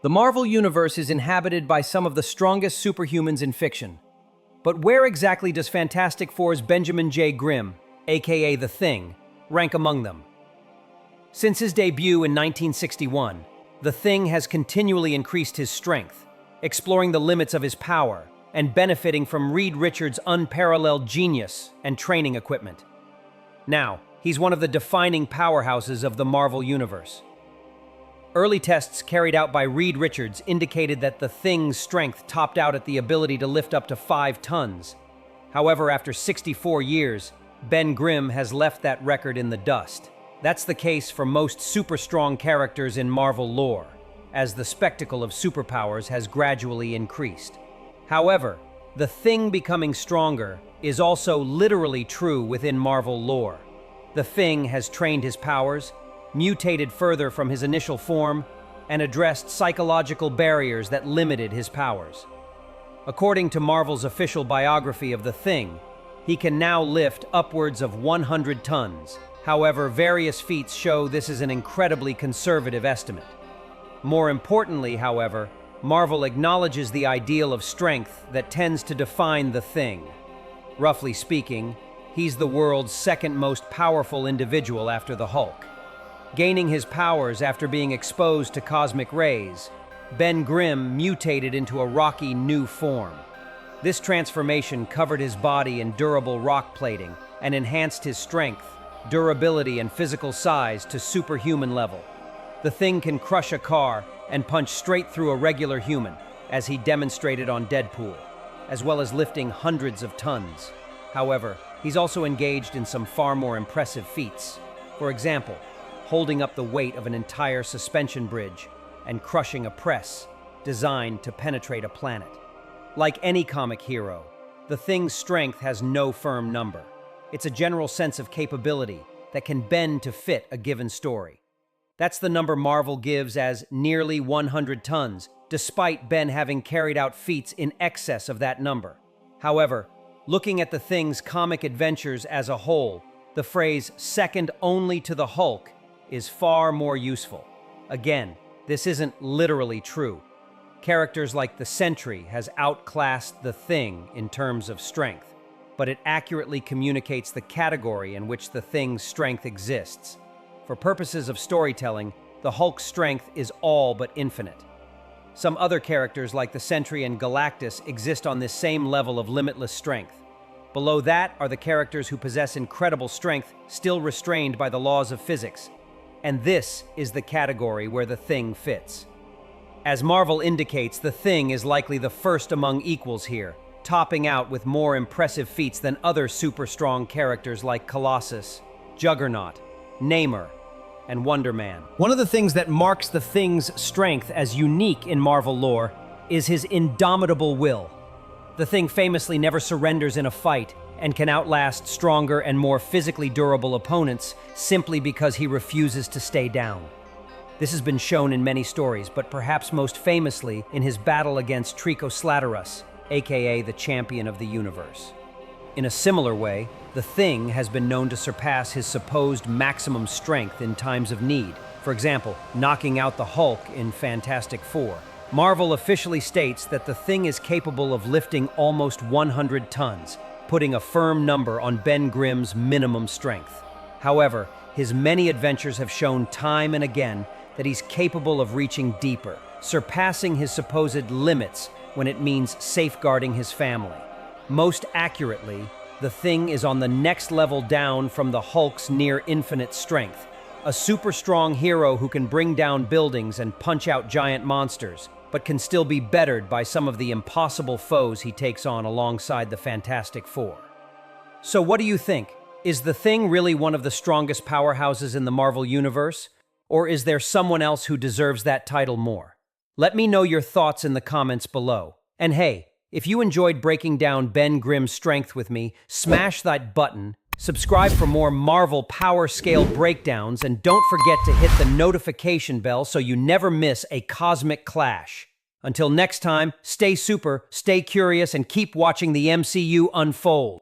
The Marvel Universe is inhabited by some of the strongest superhumans in fiction. But where exactly does Fantastic Four's Benjamin J. Grimm, aka The Thing, rank among them? Since his debut in 1961, The Thing has continually increased his strength, exploring the limits of his power and benefiting from Reed Richards' unparalleled genius and training equipment. Now, he's one of the defining powerhouses of the Marvel Universe. Early tests carried out by Reed Richards indicated that the Thing's strength topped out at the ability to lift up to 5 tons. However, after 64 years, Ben Grimm has left that record in the dust. That's the case for most super-strong characters in Marvel lore, as the spectacle of superpowers has gradually increased. However, the Thing becoming stronger is also literally true within Marvel lore. The Thing has trained his powers, mutated further from his initial form, and addressed psychological barriers that limited his powers. According to Marvel's official biography of the Thing, he can now lift upwards of 100 tons. However, various feats show this is an incredibly conservative estimate. More importantly, however, Marvel acknowledges the ideal of strength that tends to define the Thing. Roughly speaking, he's the world's second most powerful individual after the Hulk. Gaining his powers after being exposed to cosmic rays, Ben Grimm mutated into a rocky new form. This transformation covered his body in durable rock plating and enhanced his strength, durability, and physical size to superhuman level. The Thing can crush a car and punch straight through a regular human, as he demonstrated on Deadpool, as well as lifting hundreds of tons. However, he's also engaged in some far more impressive feats. For example, holding up the weight of an entire suspension bridge and crushing a press designed to penetrate a planet. Like any comic hero, the Thing's strength has no firm number. It's a general sense of capability that can bend to fit a given story. That's the number Marvel gives as nearly 100 tons, despite Ben having carried out feats in excess of that number. However, looking at the Thing's comic adventures as a whole, the phrase "second only to the Hulk" is far more useful. Again, this isn't literally true. Characters like the Sentry has outclassed the Thing in terms of strength, but it accurately communicates the category in which the Thing's strength exists. For purposes of storytelling, the Hulk's strength is all but infinite. Some other characters like the Sentry and Galactus exist on this same level of limitless strength. Below that are the characters who possess incredible strength, still restrained by the laws of physics. And this is the category where the Thing fits. As Marvel indicates, the Thing is likely the first among equals here, topping out with more impressive feats than other super-strong characters like Colossus, Juggernaut, Namor, and Wonder Man. One of the things that marks the Thing's strength as unique in Marvel lore is his indomitable will. The Thing famously never surrenders in a fight and can outlast stronger and more physically durable opponents simply because he refuses to stay down. This has been shown in many stories, but perhaps most famously in his battle against Trico, aka the Champion of the Universe. In a similar way, the Thing has been known to surpass his supposed maximum strength in times of need, for example, knocking out the Hulk in Fantastic Four. Marvel officially states that the Thing is capable of lifting almost 100 tons, putting a firm number on Ben Grimm's minimum strength. However, his many adventures have shown time and again that he's capable of reaching deeper, surpassing his supposed limits when it means safeguarding his family. Most accurately, the Thing is on the next level down from the Hulk's near-infinite strength, a super-strong hero who can bring down buildings and punch out giant monsters, but can still be bettered by some of the impossible foes he takes on alongside the Fantastic Four. So what do you think? Is the Thing really one of the strongest powerhouses in the Marvel Universe? Or is there someone else who deserves that title more? Let me know your thoughts in the comments below. And hey, if you enjoyed breaking down Ben Grimm's strength with me, smash that button, subscribe for more Marvel power scale breakdowns, and don't forget to hit the notification bell so you never miss a cosmic clash. Until next time, stay super, stay curious, and keep watching the MCU unfold.